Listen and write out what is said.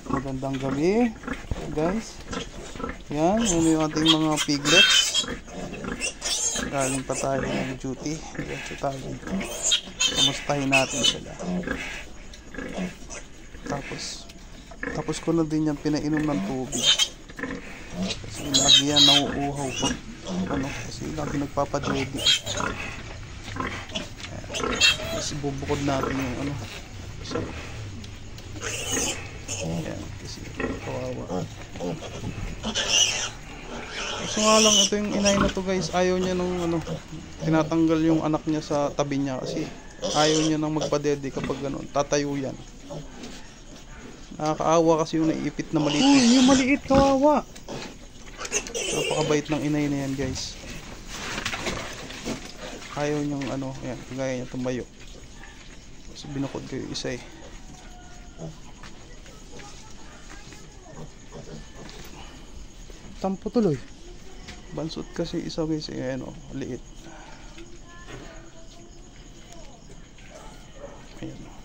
Magandang gabi guys. Yan, yun yung ating mga piglets. Galing pa tayo ng duty. Diretso tayo dito. Kamustahin natin sila. Tapos ko na din yan pinainom ng tubig. Kasi lagi yan nauuhaw pa. Kasi lagi nagpapadedi. Kasi bubukod natin yung isa. Ayan, kasi kawawa. So nga lang, ito yung inay na to guys, ayaw niya nung tinatanggal yung anak niya sa tabi niya kasi ayaw niya nang magpadede kapag tatayo yan. Nakakaawa kasi yung naiipit na maliit. Uy, yung maliit, kawawa. Napakabait ng inay na yan guys. Ayaw niyang yan, kagaya niya tumayo. Kasi binukod ko yung isa eh. Tampo tuloy. Bansot kasi isa guys, liit. Ayan.